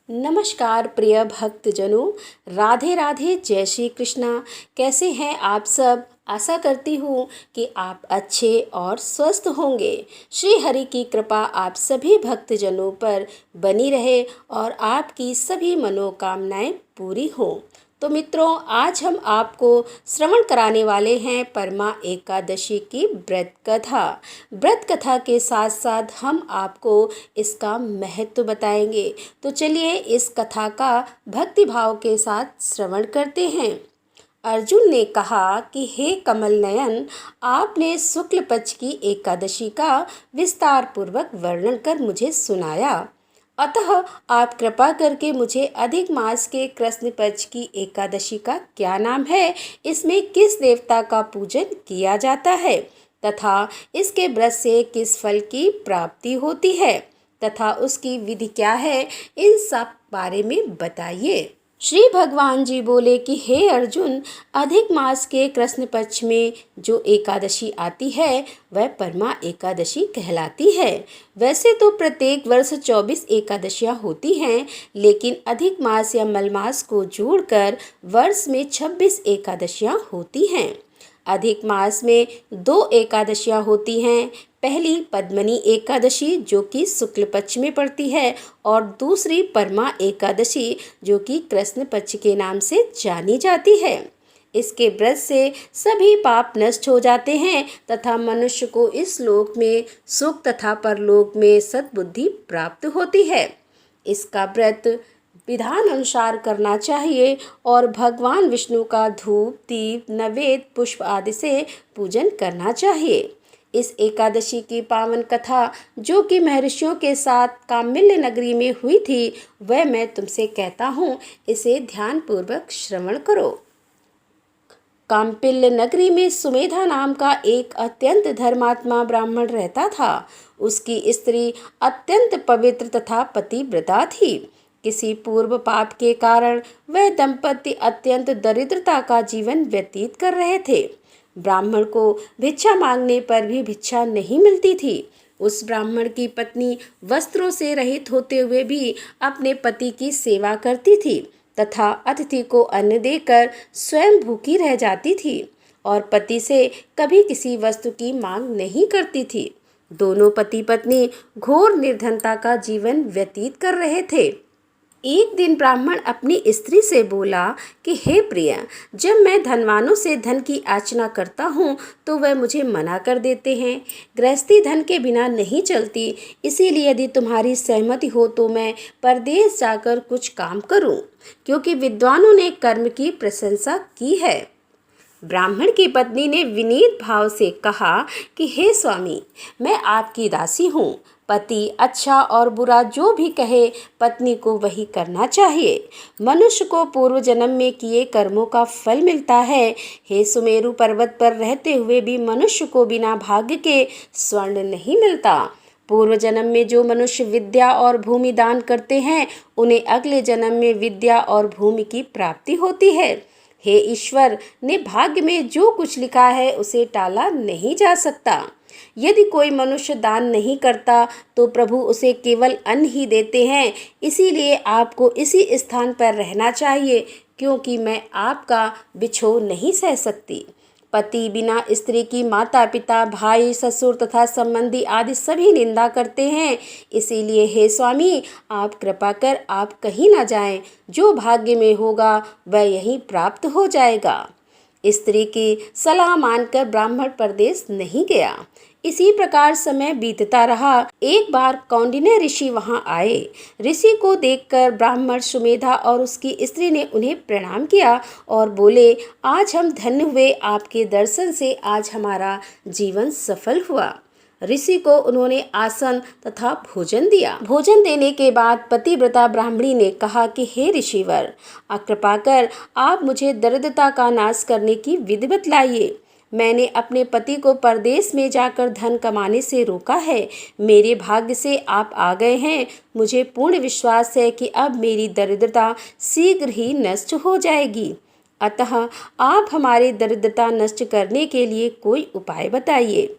नमस्कार प्रिय भक्तजनों, राधे राधे, जय श्री कृष्णा। कैसे हैं आप सब? आशा करती हूँ कि आप अच्छे और स्वस्थ होंगे। श्री हरि की कृपा आप सभी भक्तजनों पर बनी रहे और आपकी सभी मनोकामनाएं पूरी हों। तो मित्रों, आज हम आपको श्रवण कराने वाले हैं परमा एकादशी की व्रत कथा। व्रत कथा के साथ साथ हम आपको इसका महत्व बताएंगे। तो चलिए इस कथा का भक्ति भाव के साथ श्रवण करते हैं। अर्जुन ने कहा कि हे कमल नयन, आपने शुक्ल पक्ष की एकादशी का विस्तार पूर्वक वर्णन कर मुझे सुनाया, अतः आप कृपा करके मुझे अधिक मास के कृष्ण पक्ष की एकादशी का क्या नाम है, इसमें किस देवता का पूजन किया जाता है तथा इसके व्रत से किस फल की प्राप्ति होती है तथा उसकी विधि क्या है, इन सब बारे में बताइए। श्री भगवान जी बोले कि हे अर्जुन, अधिक मास के कृष्ण पक्ष में जो एकादशी आती है वह परमा एकादशी कहलाती है। वैसे तो प्रत्येक वर्ष 24 एकादशियां होती हैं, लेकिन अधिक मास या मलमास को जोड़कर वर्ष में 26 एकादशियां होती हैं। अधिक मास में 2 एकादशियां होती हैं। पहली पद्मनी एकादशी जो कि शुक्ल पक्ष में पड़ती है और दूसरी परमा एकादशी जो कि कृष्ण पक्ष के नाम से जानी जाती है। इसके व्रत से सभी पाप नष्ट हो जाते हैं तथा मनुष्य को इस लोक में सुख तथा परलोक में सद्बुद्धि प्राप्त होती है। इसका व्रत विधान अनुसार करना चाहिए और भगवान विष्णु का धूप, दीप, नैवेद्य, पुष्प आदि से पूजन करना चाहिए। इस एकादशी की पावन कथा जो कि महर्षियों के साथ काम्यल्य नगरी में हुई थी, वह मैं तुमसे कहता हूँ, इसे ध्यान पूर्वक श्रवण करो। काम्पिल्य नगरी में सुमेधा नाम का एक अत्यंत धर्मात्मा ब्राह्मण रहता था। उसकी स्त्री अत्यंत पवित्र तथा पतिव्रता थी। किसी पूर्व पाप के कारण वह दंपति अत्यंत दरिद्रता का जीवन व्यतीत कर रहे थे। ब्राह्मण को भिक्षा मांगने पर भी भिक्षा नहीं मिलती थी। उस ब्राह्मण की पत्नी वस्त्रों से रहित होते हुए भी अपने पति की सेवा करती थी तथा अतिथि को अन्न देकर स्वयं भूखी रह जाती थी और पति से कभी किसी वस्तु की मांग नहीं करती थी। दोनों पति पत्नी घोर निर्धनता का जीवन व्यतीत कर रहे थे। एक दिन ब्राह्मण अपनी स्त्री से बोला कि हे प्रिय, जब मैं धनवानों से धन की याचना करता हूँ तो वह मुझे मना कर देते हैं। गृहस्थी धन के बिना नहीं चलती, इसीलिए यदि तुम्हारी सहमति हो तो मैं परदेश जाकर कुछ काम करूँ, क्योंकि विद्वानों ने कर्म की प्रशंसा की है। ब्राह्मण की पत्नी ने विनीत भाव से कहा कि हे स्वामी, मैं आपकी दासी हूँ। पति अच्छा और बुरा जो भी कहे, पत्नी को वही करना चाहिए। मनुष्य को पूर्व जन्म में किए कर्मों का फल मिलता है। हे सुमेरु पर्वत पर रहते हुए भी मनुष्य को बिना भाग्य के स्वर्ण नहीं मिलता। पूर्व जन्म में जो मनुष्य विद्या और भूमि दान करते हैं, उन्हें अगले जन्म में विद्या और भूमि की प्राप्ति होती है। हे ईश्वर ने भाग्य में जो कुछ लिखा है उसे टाला नहीं जा सकता। यदि कोई मनुष्य दान नहीं करता तो प्रभु उसे केवल अन्न ही देते हैं। इसीलिए आपको इसी स्थान पर रहना चाहिए, क्योंकि मैं आपका बिछोह नहीं सह सकती। पति बिना स्त्री की माता पिता, भाई, ससुर तथा संबंधी आदि सभी निंदा करते हैं। इसीलिए हे स्वामी, आप कृपा कर आप कहीं ना जाएं। जो भाग्य में होगा वह यहीं प्राप्त हो जाएगा। स्त्री की सलाह मानकर ब्राह्मण परदेश नहीं गया। इसी प्रकार समय बीतता रहा। एक बार कौंडिन्य ऋषि वहां आए। ऋषि को देखकर ब्राह्मण सुमेधा और उसकी स्त्री ने उन्हें प्रणाम किया और बोले, आज हम धन्य हुए, आपके दर्शन से आज हमारा जीवन सफल हुआ। ऋषि को उन्होंने आसन तथा भोजन दिया। भोजन देने के बाद पतिव्रता ब्राह्मणी ने कहा कि हे ऋषिवर, कृपा कर आप मुझे दरिद्रता का नाश करने की विधि बतलाइए। मैंने अपने पति को परदेश में जाकर धन कमाने से रोका है। मेरे भाग्य से आप आ गए हैं। मुझे पूर्ण विश्वास है कि अब मेरी दरिद्रता शीघ्र ही नष्ट हो जाएगी। अतः आप हमारी दरिद्रता नष्ट करने के लिए कोई उपाय बताइए।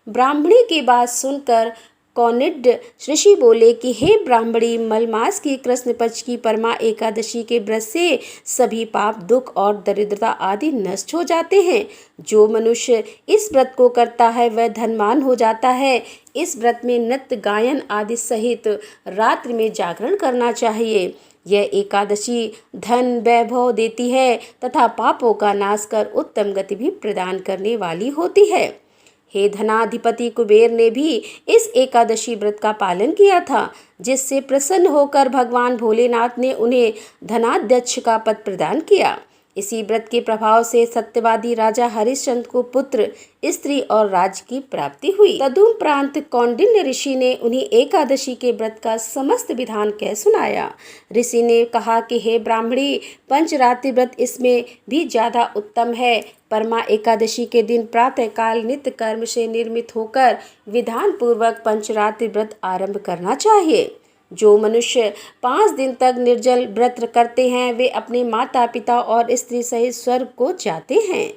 ब्राह्मणी की बात सुनकर कौनिड ऋषि बोले कि हे ब्राह्मणी, मलमास की कृष्ण पक्ष की परमा एकादशी के व्रत से सभी पाप, दुख और दरिद्रता आदि नष्ट हो जाते हैं। जो मनुष्य इस व्रत को करता है वह धनवान हो जाता है। इस व्रत में नृत्य, गायन आदि सहित रात्रि में जागरण करना चाहिए। यह एकादशी धन वैभव देती है तथा पापों का नाश कर उत्तम गति भी प्रदान करने वाली होती है। हे धनाधिपति कुबेर ने भी इस एकादशी व्रत का पालन किया था, जिससे प्रसन्न होकर भगवान भोलेनाथ ने उन्हें धनाध्यक्ष का पद प्रदान किया। इसी व्रत के प्रभाव से सत्यवादी राजा हरिश्चंद्र को पुत्र, स्त्री और राज्य की प्राप्ति हुई। तदुपरांत कौंडिन्य ऋषि ने उन्हें एकादशी के व्रत का समस्त विधान कह सुनाया। ऋषि ने कहा कि हे ब्राह्मणी, पंचरात्रि व्रत इसमें भी ज्यादा उत्तम है। परमा एकादशी के दिन प्रातः काल नित्य कर्म से निर्मित होकर विधान पूर्वक पंचरात्रि व्रत आरंभ करना चाहिए। जो मनुष्य 5 दिन तक निर्जल व्रत करते हैं वे अपने माता पिता और स्त्री सहित स्वर्ग को जाते हैं।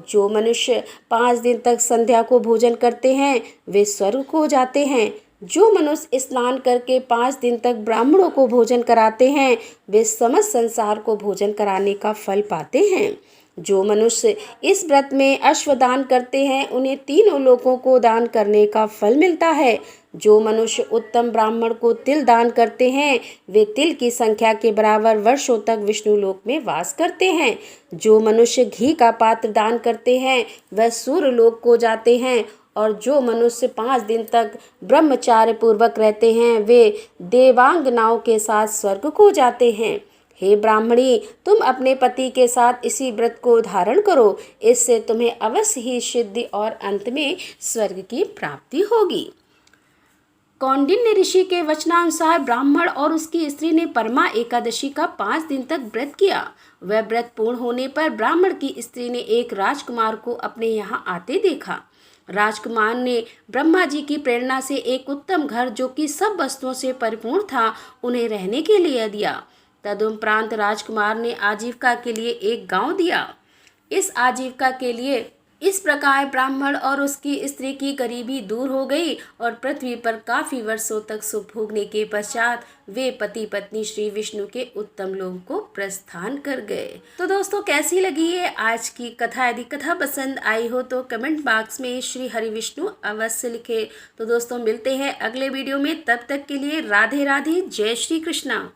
जो मनुष्य 5 दिन तक संध्या को भोजन करते हैं वे स्वर्ग को जाते हैं। जो मनुष्य स्नान करके 5 दिन तक ब्राह्मणों को भोजन कराते हैं वे समस्त संसार को भोजन कराने का फल पाते हैं। जो मनुष्य इस व्रत में अश्वदान करते हैं उन्हें 3 लोकों को दान करने का फल मिलता है। जो मनुष्य उत्तम ब्राह्मण को तिल दान करते हैं वे तिल की संख्या के बराबर वर्षों तक विष्णु लोक में वास करते हैं। जो मनुष्य घी का पात्र दान करते हैं वह सूर्य लोक को जाते हैं। और जो मनुष्य 5 दिन तक ब्रह्मचार्य पूर्वक रहते हैं वे देवांगनाओं के साथ स्वर्ग को जाते हैं। हे ब्राह्मणी, तुम अपने पति के साथ इसी व्रत को धारण करो, इससे तुम्हें अवश्य ही सिद्धि और अंत में स्वर्ग की प्राप्ति होगी। कौंडिन्य ऋषि के वचनानुसार ब्राह्मण और उसकी स्त्री ने परमा एकादशी का 5 दिन तक व्रत किया। वह व्रत पूर्ण होने पर ब्राह्मण की स्त्री ने एक राजकुमार को अपने यहाँ आते देखा। राजकुमार ने ब्रह्मा जी की प्रेरणा से एक उत्तम घर जो कि सब वस्तुओं से परिपूर्ण था उन्हें रहने के लिए दिया। तदुपरांत राजकुमार ने आजीविका के लिए एक गांव दिया। इस आजीविका के लिए इस प्रकार ब्राह्मण और उसकी स्त्री की गरीबी दूर हो गई और पृथ्वी पर काफी वर्षों तक सुख भोगने के पश्चात वे पति पत्नी श्री विष्णु के उत्तम लोक को प्रस्थान कर गए। तो दोस्तों, कैसी लगी है आज की कथा? यदि कथा पसंद आई हो तो कमेंट बॉक्स में श्री हरि विष्णु अवश्य लिखे। तो दोस्तों, मिलते हैं अगले वीडियो में। तब तक के लिए राधे राधे, जय श्री कृष्णा।